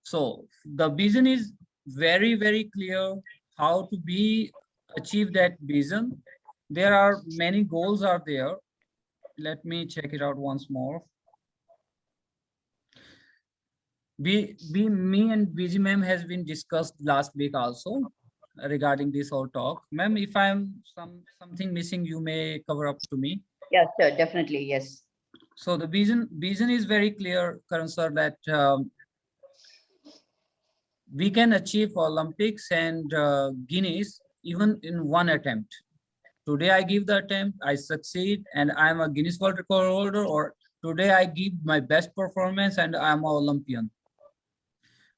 So the vision is very, very clear how to be achieve that vision. There are many goals are there. Let me check it out once more. Me and BG ma'am has been discussed last week also regarding this whole talk. Ma'am, if I'm something missing, you may cover up to me. Yeah, sure, definitely, yes. So the vision is very clear, Karan sir, that we can achieve Olympics and Guinness even in one attempt. Today I give the attempt, I succeed, and I'm a Guinness World Record holder, or today I give my best performance and I'm an Olympian.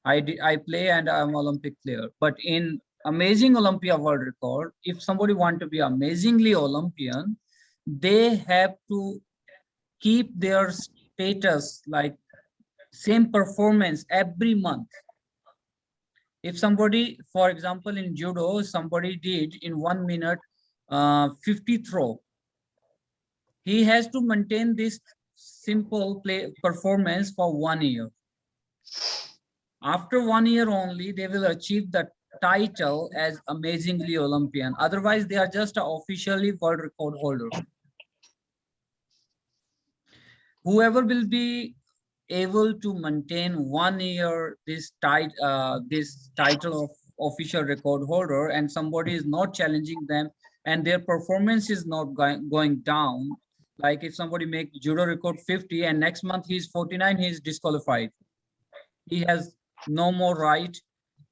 I play and I'm Olympic player. But in Amazing Olympia World Record, if somebody want to be amazingly Olympian, they have to keep their status like same performance every month. If somebody, for example, in judo, somebody did in 1 minute 50 throw, he has to maintain this simple play performance for 1 year. After 1 year only, they will achieve the title as amazingly Olympian. Otherwise, they are just an officially world record holder. Whoever will be able to maintain 1 year this title of official record holder, and somebody is not challenging them and their performance is not going down, like if somebody make judo record 50 and next month he's 49, he's disqualified. He has no more right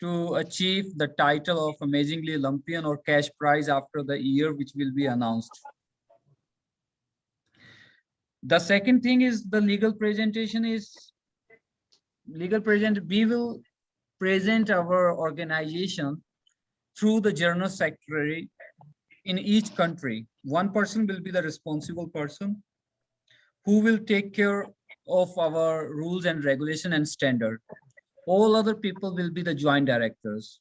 to achieve the title of amazingly Olympian or cash prize after the year which will be announced. The second thing is the legal presentation is we will present our organization through the general secretary in each country. One person will be the responsible person who will take care of our rules and regulation and standard. All other people will be the joint directors.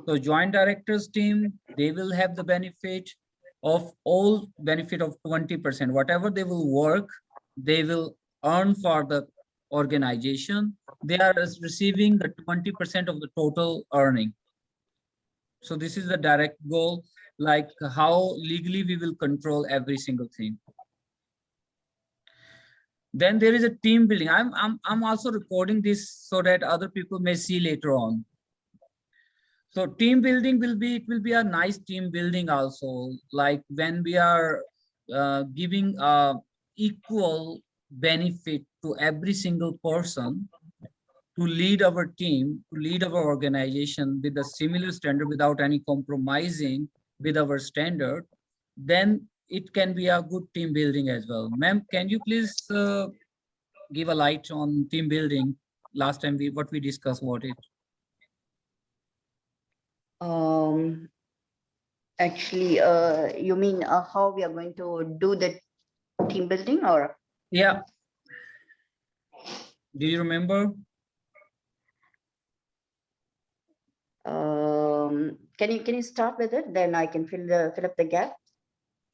So joint directors team, they will have the benefit of 20%. Whatever they will work, they will earn for the organization. They are receiving the 20% of the total earning. So this is the direct goal, like how legally we will control every single thing. Then there is a team building. I'm also recording this so that other people may see later on. So team building will be a nice team building also, like when we are giving equal benefit to every single person to lead our team, to lead our organization with a similar standard without any compromising with our standard, then it can be a good team building as well. Ma'am, can you please give a light on team building? Last time what we discussed about it. Actually, you mean how we are going to do the team building, or? Yeah. Do you remember? Can you start with it? Then I can fill up the gap.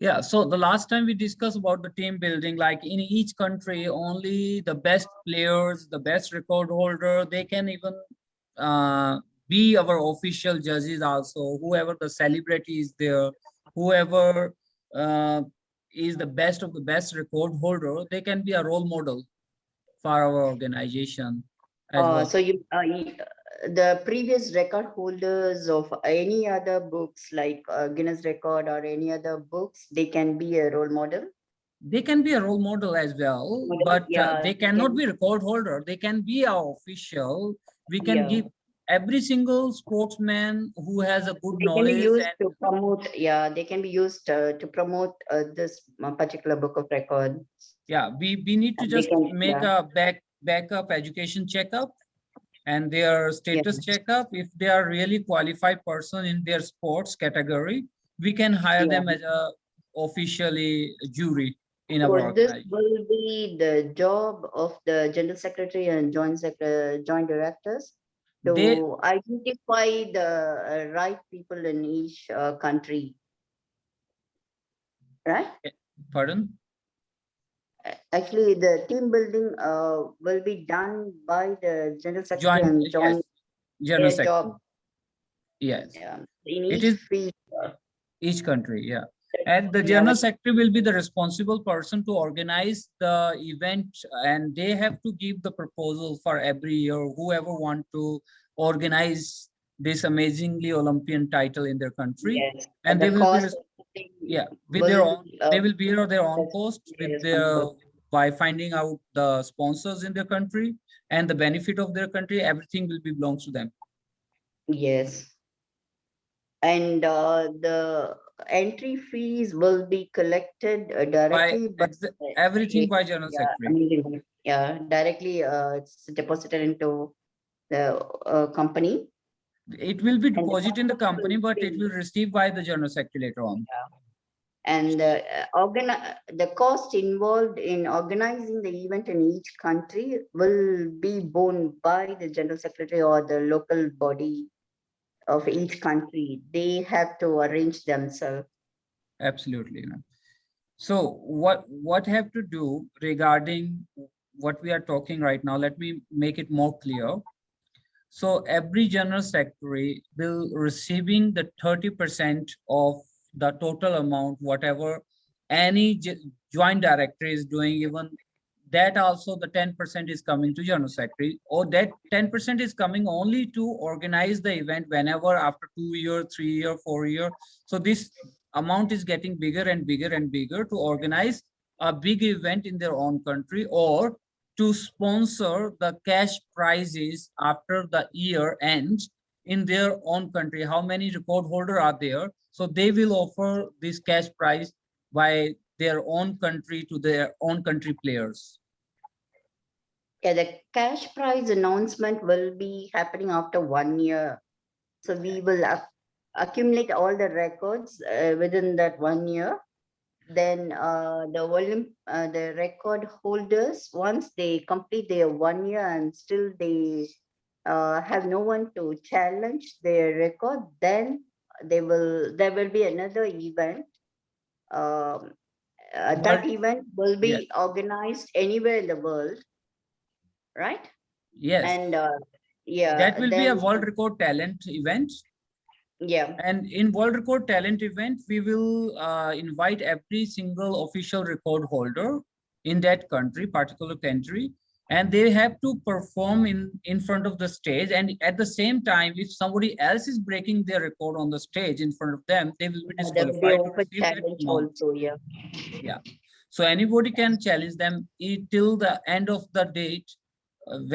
Yeah, so the last time we discussed about the team building, like in each country, only the best players, the best record holder, they can even be our official judges also. Whoever the celebrity is there, whoever is the best of the best record holder, they can be a role model for our organization as well. So the previous record holders of any other books like Guinness Record or any other books, they can be a role model. They can be a role model as well, but yeah, they cannot be record holder. They can be our official. We can give every single sportsman who has a good they knowledge. Can be used to promote, yeah, they can be used to promote this particular book of records. Yeah, we need to just make a backup education checkup and their status checkup. If they are really qualified person in their sports category, we can hire them as a officially jury in our organization. This will be the job of the general secretary and joint directors to identify the right people in each country, right? Pardon? Actually, the team building will be done by the general secretary Joint, and yes, join general their job secretary. Yes, in it each is field. each country, yeah. And the Yeah, general secretary will be the responsible person to organize the event, and they have to give the proposal for every year, whoever want to organize this amazingly Olympian title in their country. yes. And they The will be, cost yeah, with their will own, they will bear their own cost be with their, responsible. by finding out the sponsors in their country and the benefit of their country, everything will be belongs to them. Yes. And the entry fees will be collected By directly by everything by general yeah, I secretary. mean, yeah, directly it's deposited into the company. It will be And the deposited in the company company, will but it pay. will receive by the general secretary later on. And the cost involved in organizing the event in each country will be borne by the general secretary or the local body of each country. They have to arrange themselves. Absolutely. Ma'am. So what have to do regarding what we are talking right now? Let me make it more clear. So every general secretary will receiving the 30% of the total amount, whatever any joint director is doing, even that also the 10% is coming to general secretary, or that 10% is coming only to organize the event whenever after 2 year, 3 year, 4 year. So this amount is getting bigger and bigger and bigger to organize a big event in their own country, or to sponsor the cash prizes after the year ends in their own country. How many record holder are there? So they will offer this cash prize by their own country to their own country players. Yeah, the cash prize announcement will be happening after 1 year. So we will accumulate all the records within that 1 year. Then the record holders, once they complete their 1 year and still they have no one to challenge their record, then there will be another event. Um, that World, event will yes, be organized anywhere in the world, right? yes. And That yeah, will be a then world record talent event. yeah, And in world record talent event, we will invite every single official record holder in that country, particular country, and they have to perform in front of the stage. And at the same time, if somebody else is breaking their record on the stage in front of them, they will be there will be disqualified to open receive that challenge amount. also. Yeah. Yeah. So anybody can challenge them till the end of the date,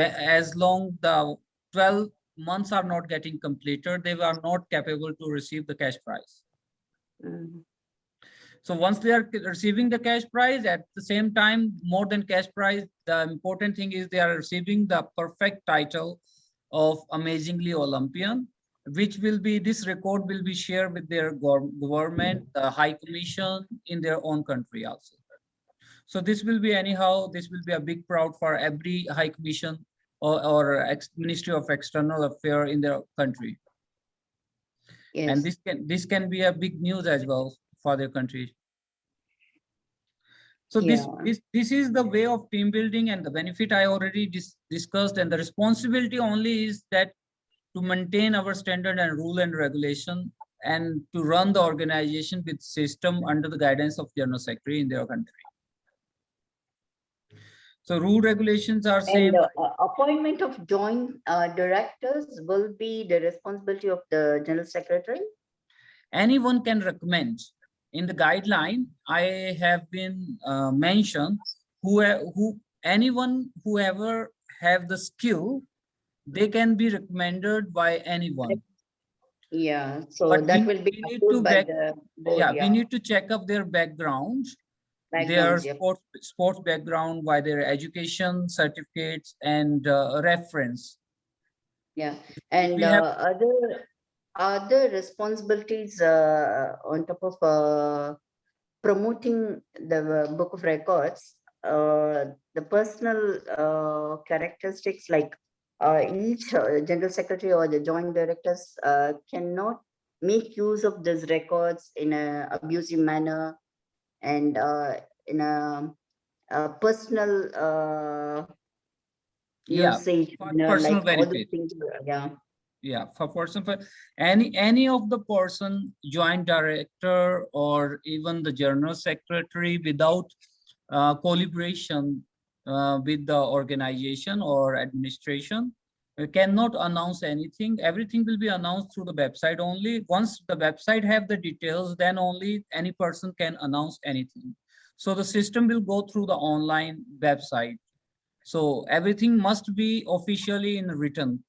as long the 12 months are not getting completed, they are not capable to receive the cash prize. Mhm. So once they are receiving the cash prize, at the same time, more than cash prize, the important thing is they are receiving the perfect title of Amazingly Olympian, which will be, this record will be shared with their government, the High Commission in their own country also. So this will be anyhow, this will be a big proud for every High Commission or Ministry of External Affairs in their country. And Yes. this can be a big news as well for their country. So Yeah. this is the way of team building, and the benefit I already discussed, and the responsibility only is that to maintain our standard and rule and regulation, and to run the organization with system under the guidance of general secretary in their country. So rule regulations are And same. appointment of joint directors will be the responsibility of the general secretary. Anyone can recommend. In the guideline, I have been mentioned who anyone whoever have the skill, they can be recommended by anyone. Yeah. So But that will be we need to approved by back, the board. yeah, we Yeah. need to check up their backgrounds, their Backgrounds. Yeah. sports background, by their education certificates and reference. Yeah. If And we have, other responsibilities on top of promoting the book of records, the personal characteristics, like each general secretary or the joint directors cannot make use of these records in a abusive manner, and in a personal Yeah, usage, for you know, personal like all the benefit. things. Yeah. Yeah, for person, for any of the person, joint director or even the general secretary, without collaboration with the organization or administration, cannot announce anything. Everything will be announced through the website only. Once the website have the details, then only any person can announce anything. So the system will go through the online website. So everything must be officially in written.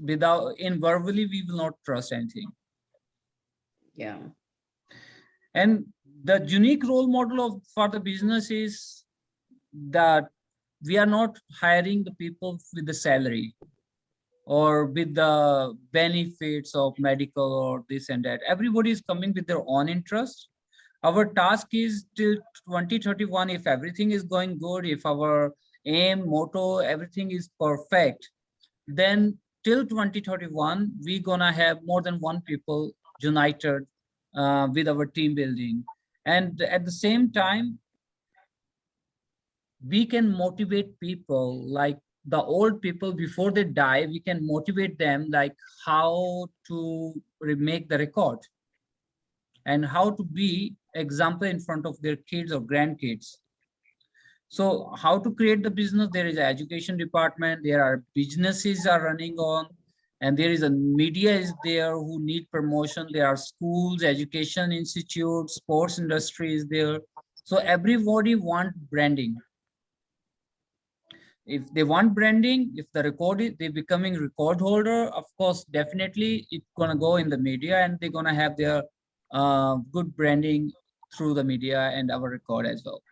Without, in verbally, we will not trust anything. Yeah. And the unique role model of for the business is that we are not hiring the people with the salary or with the benefits of medical or this and that. Everybody is coming with their own interest. Our task is till 2031, if everything is going good, if our aim, motto, everything is perfect, then till 2031, we're gonna have more than one people united with our team building. And at the same time, we can motivate people, like the old people before they die, we can motivate them like how to make the record and how to be example in front of their kids or grandkids. So how to create the business? There is an education department, there are businesses are running on, and there is a media is there who need promotion. There are schools, education institutes, sports industry is there. So everybody want branding. If they want branding, if the record is, they becoming record holder, of course, definitely it's gonna go in the media and they're gonna have their good branding through the media and our record as well.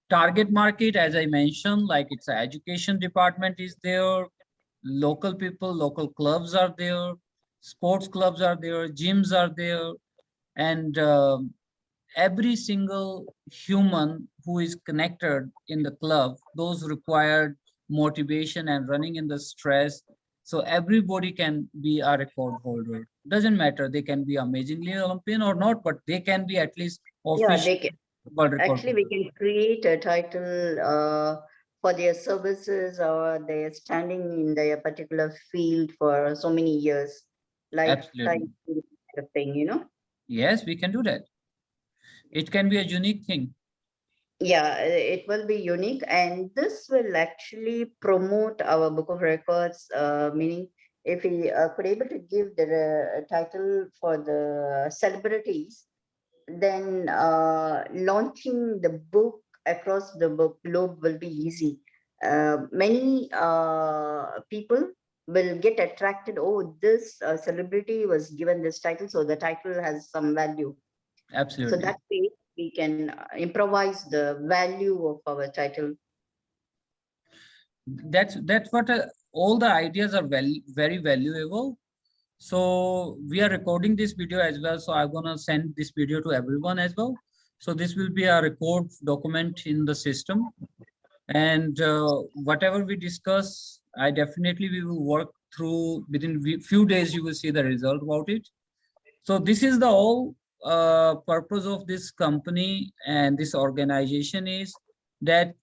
Target market, as I mentioned, like it's an education department is there, local people, local clubs are there, sports clubs are there, gyms are there, and every single human who is connected in the club, those required motivation and running in the stress. So everybody can be a record holder. Doesn't matter, they can be amazingly Olympian or not, but they can be at least Yeah, official they can. world record Actually, we holder. can create a title for their services or their standing in their particular field for so many years, Absolutely. lifetime kind of thing, you know? Yes, we can do that. It can be a unique thing. Yeah, it will be unique, and this will actually promote our book of records. Meaning, if we could able to give the title for the celebrities, then launching the book across the globe will be easy. Many people will get attracted. Oh, this celebrity was given this title, so the title has some value. So Absolutely. that way we can improvise the value of our title. That's what all the ideas are very valuable. So we are recording this video as well. So I'm gonna send this video to everyone as well. So this will be a record document in the system. And whatever we discuss, I definitely we will work through within few days. You will see the result about it. So this is the whole purpose of this company and this organization is that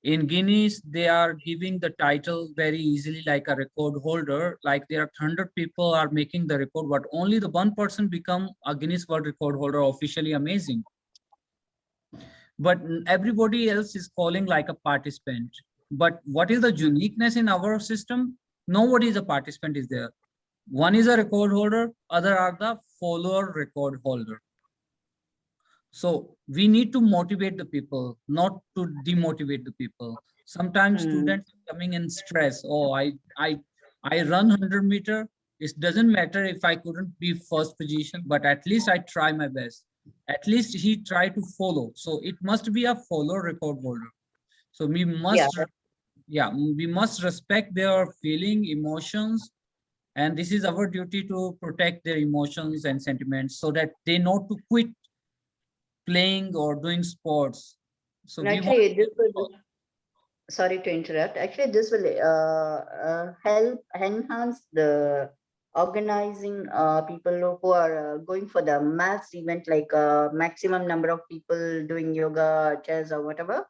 in Guinness, they are giving the title very easily like a record holder. Like there are 100 people are making the record, but only the one person become a Guinness World Record holder, officially amazing. But everybody else is calling like a participant. But what is the uniqueness in our system? Nobody is a participant is there. One is a record holder, other are the follower record holder. So we need to motivate the people, not to demotivate the people. Sometimes students are coming in stress. Oh, I run 100 meter. It doesn't matter if I couldn't be first position, but at least I try my best. At least he tried to follow. So it must be a follow record holder. So we Yeah, must, yeah, we must respect their feeling, emotions, and this is our duty to protect their emotions and sentiments so that they know to quit playing or doing sports. So we want actually, this people, will, sorry to interrupt. Actually, this will help enhance the organizing people who are going for the mass event, like maximum number of people doing yoga, chess, or whatever.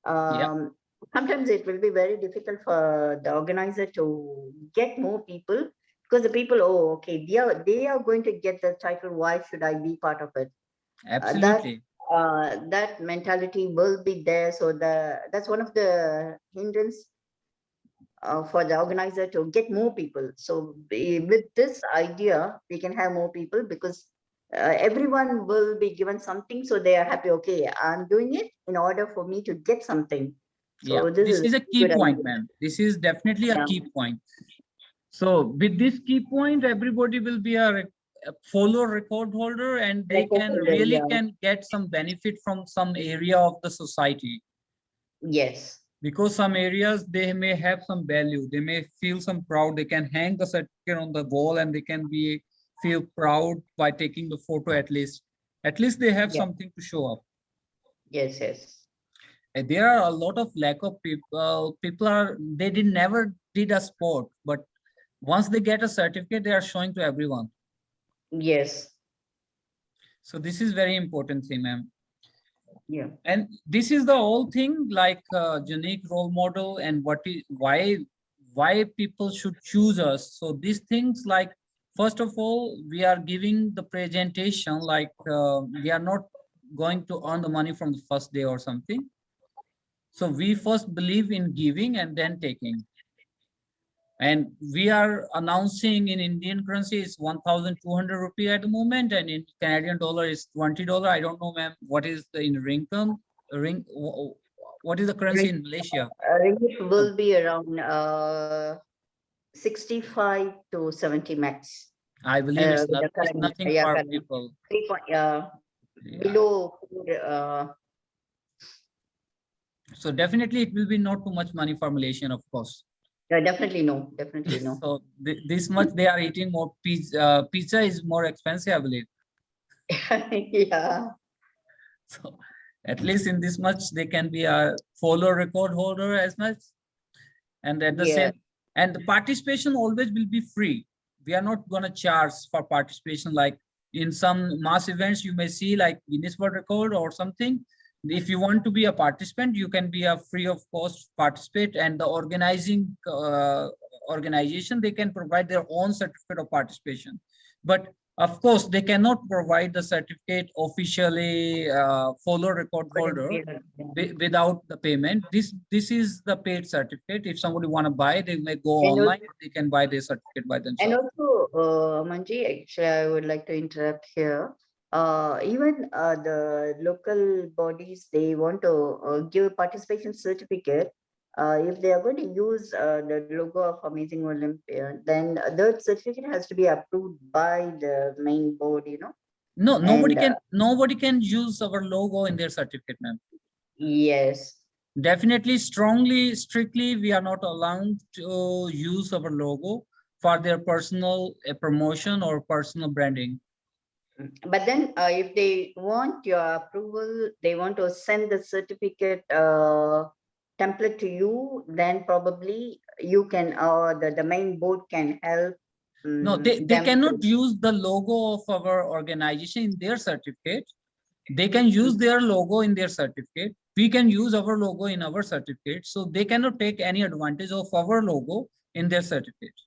Yeah, Sometimes it will be very difficult for the organizer to get more people, because the people, oh, okay, they are going to get the title. Why should I be part of it? That absolutely. that mentality will be there. So that's one of the hindrance for the organizer to get more people. So with this idea, we can have more people, because everyone will be given something, so they are happy. Okay, I'm doing it in order for me to get something. Yeah, So this this is is a a key good point, idea. ma'am. This is definitely a Yeah. key point. So with this key point, everybody will be a follow record holder, and they Record can holder, really yeah. can get some benefit from some area of the society, Yes. because some areas they may have some value. They may feel some proud. They can hang the certificate on the wall, and they can be feel proud by taking the photo at least. At least they have Yeah. something to show up. Yes. Yes. And there are a lot of lack of people. People are they did never did a sport, but once they get a certificate, they are showing to everyone. Yes. So this is very important thing, ma'am. Yeah. And this is the whole thing, like unique role model, and what is why people should choose us. So these things, like, first of all, we are giving the presentation, like we are not going to earn the money from the first day or something. So we first believe in giving and then taking. And we are announcing in Indian currency is 1,200 rupee at the moment, and in Canadian dollar is $20. I don't know, ma'am, what is the in what is the currency in Malaysia? Ringgit Uh, will be around 65 to 70 max. I believe it's With not, the it's current, nothing yeah, for current people. 3 point, Yeah. below So definitely it will be not too much money for Malaysian, of course. definitely no, definitely no. So this much they are eating more pizza. Pizza is more expensive, I believe. Yeah. So at least in this much they can be a follow record holder as much. And at the Yeah. same, and the participation always will be free. We are not going to charge for participation. Like in some mass events you may see, like Guinness World Record or something. If you want to be a participant, you can be a free of cost participate, and the organizing organization, they can provide their own certificate of participation. But of course they cannot provide the certificate officially follow record But holder yeah. without the payment. This is the paid certificate. If somebody want to buy, they may go And online, also, or they can buy their certificate by themselves. Manji, actually, I would like to interrupt here. Even the local bodies, they want to give participation certificate. If they are going to use the logo of Amazing Olympian, then that certificate has to be approved by the main board, No, And nobody can use our logo in their certificate, ma'am. yes. Definitely, strongly, strictly, we are not allowed to use our logo for their personal promotion or personal branding. But then if they want your approval, they want to send the certificate template to you, then probably you can, or the main board can help No, they them cannot to. use the logo of our organization in their certificate. They can use their logo in their certificate. We can use our logo in our certificate. So they cannot take any advantage of our logo in their certificate.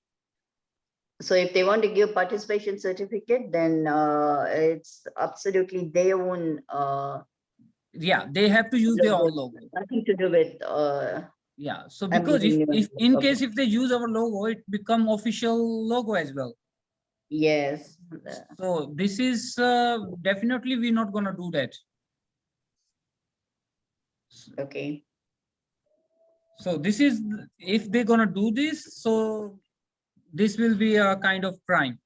So if they want to give participation certificate, then it's absolutely their own Yeah, they have to use their logo, own logo. nothing to do with Yeah. So because Amazing if University. in Okay. case if they use our logo, it become official logo as well. Yes. So this is definitely we're not gonna do that. Okay. So this is, if they're gonna do this, so this will be a kind of crime.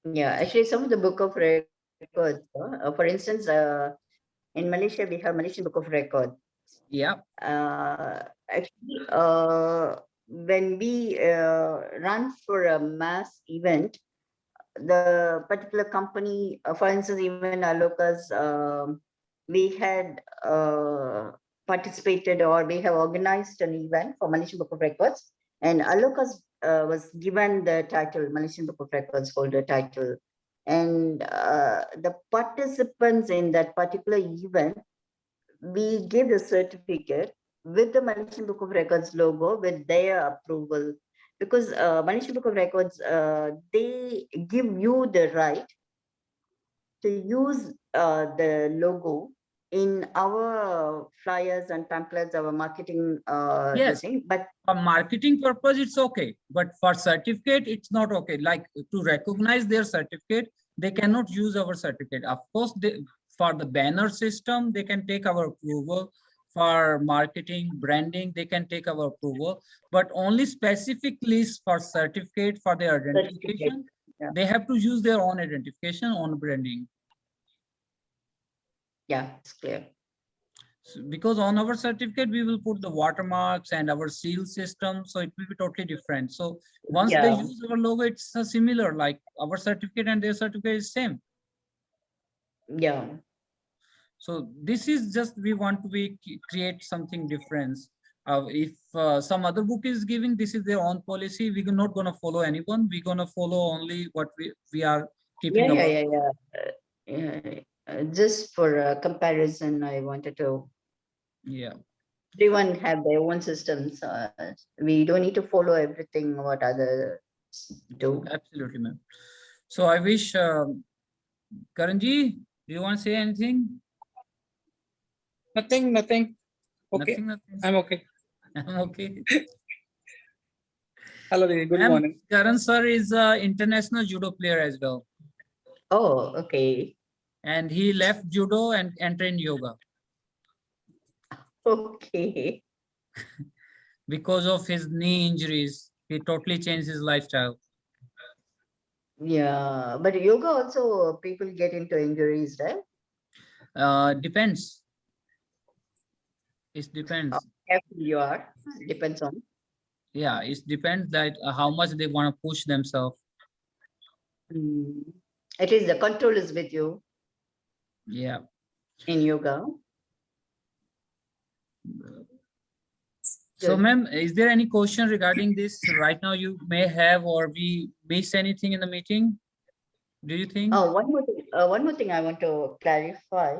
Yeah, actually, some of the book of records, for instance, in Malaysia, we have Malaysian Book of Record. Yeah. Actually, when we run for a mass event, the particular company, for instance, even Alokas, we had participated, or we have organized an event for Malaysian Book of Records, and Alokas was given the title, Malaysian Book of Records holder title. And the participants in that particular event, we give the certificate with the Malaysian Book of Records logo with their approval. Because Malaysian Book of Records, they give you the right to use the logo in our flyers and pamphlets, our marketing Yes. thing. But For marketing purpose, it's okay, but for certificate, it's not okay. Like to recognize their certificate, they cannot use our certificate. Of course, for the banner system, they can take our approval. For marketing, branding, they can take our approval, but only specific list for certificate for their identification, yeah. they have to use their own identification, own branding. Yeah, it's clear. Because on our certificate we will put the watermarks and our seal system, so it will be totally different. So once they Yeah. use our logo, it's similar, like our certificate and their certificate is same. Yeah. So this is just, we want to create something different. If some other book is giving, this is their own policy, we're not going to follow anyone, we're going to follow only what we are keeping. Just for comparison, I wanted to. Yeah. Everyone have their own systems. We don't need to follow everything what others do. Absolutely, ma'am. So I wish, Karanji, do you want to say anything? Nothing. Okay. Nothing. I'm okay. I'm okay. Hello, Didi. Good morning. Karan sir is an international judo player as well. Oh, okay. And he left judo and entered in yoga Okay. because of his knee injuries. He totally changed his lifestyle. Yeah, but yoga also people get into injuries, right? Depends. It depends. How careful you are, depends on. Yeah, it depends that how much they want to push themselves. At least the control is with you. Yeah. In yoga. So, Good. ma'am, is there any question regarding this right now you may have, or we miss anything in the meeting? Do you think? Oh, one more thing I want to clarify.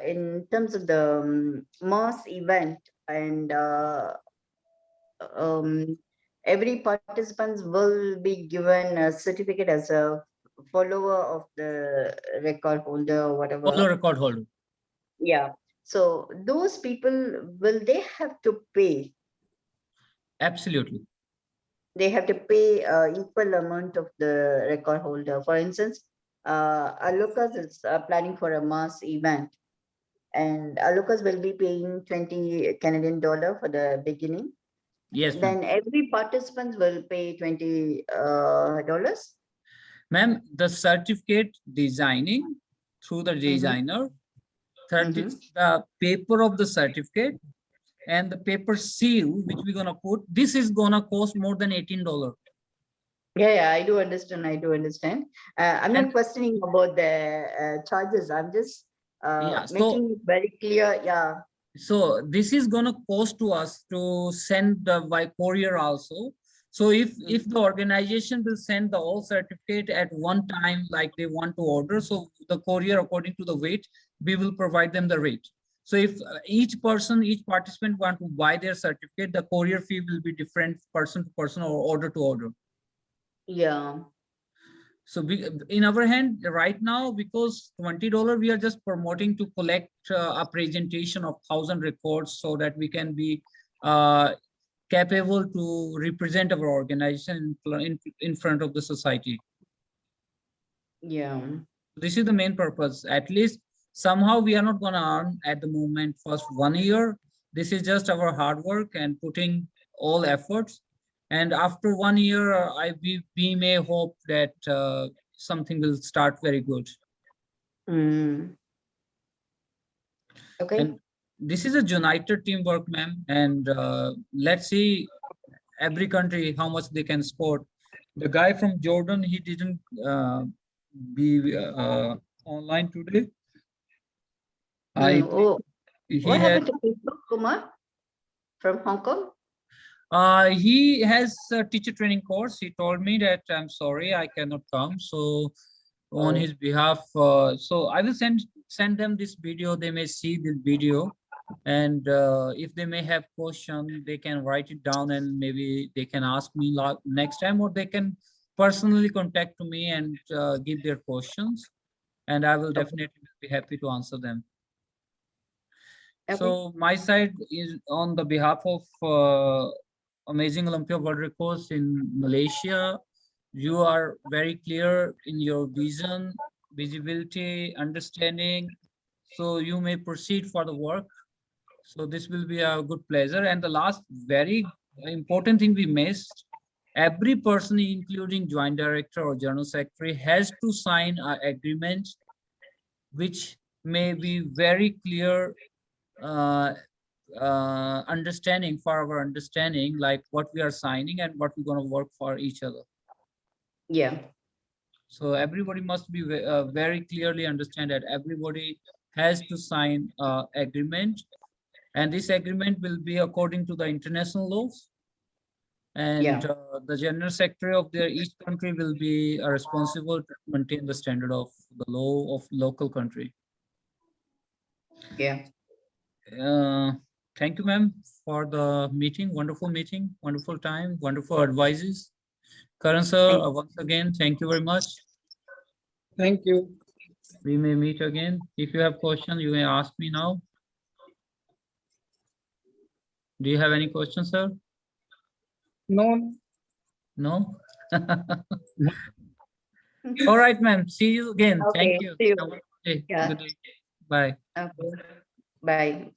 In terms of the mass event and every participants will be given a certificate as a follower of the record holder or whatever. Follow record holder. Yeah. So those people, will they have to pay? Absolutely. They have to pay equal amount of the record holder. For instance, Alukas is planning for a mass event, and Alukas will be paying 20 Canadian dollar for the beginning. Yes, then every participant will pay $20 dollars. Ma'am, the certificate designing through the designer, the paper of the certificate and the paper seal which we're gonna put, this is gonna cost more than $18. Yeah, I do understand. I'm not questioning about the charges. I'm just making it very clear. Yeah. So this is gonna cost to us to send by courier also. So if the organization will send the whole certificate at one time, like they want to order, so the courier according to the weight, we will provide them the rate. So if each participant want to buy their certificate, the courier fee will be different person to person or order to order. Yeah. So we, in our hand right now, because $20, we are just promoting to collect a presentation of 1,000 records so that we can be capable to represent our organization in front of the society. Yeah. This is the main purpose. At least somehow we are not going to earn at the moment first 1 year. This is just our hard work and putting all efforts. And after 1 year, we may hope that something will start very good. Okay. And this is a united teamwork, ma'am. And let's see every country how much they can support. The guy from Jordan, he didn't be online today. What happened to Kumar from Hong Kong? He has a teacher training course. He told me that I'm sorry, I cannot come. So on Oh. his behalf, so I will send them this video. They may see this video, and if they may have question, they can write it down, and maybe they can ask me next time, or they can personally contact to me and give their questions, and I will Okay. definitely be happy to answer them. Okay. So my side is on the behalf of Amazing Olympia World Records in Malaysia. You are very clear in your vision, visibility, understanding. So you may proceed for the work. So this will be a good pleasure. And the last very important thing we missed, every person, including joint director or general secretary, has to sign an agreement which may be very clear uh, understanding for our understanding, like what we are signing and what we're going to work for each other. Yeah. So everybody must be very clearly understand that everybody has to sign agreement, and this agreement will be according to the international laws. And Yeah. the general secretary of their each country will be responsible to maintain the standard of the law of local country. Yeah. Thank you, ma'am, for the meeting. Wonderful time, wonderful advices. Karan sir, Thank- once again, thank you very much. Thank you. We may meet again. If you have questions, you may ask me now. Do you have any questions, sir? No, No? All right, ma'am. See you again. Okay, Thank you. see you. Have a good day. Yeah. Good day. Bye. Okay. Bye.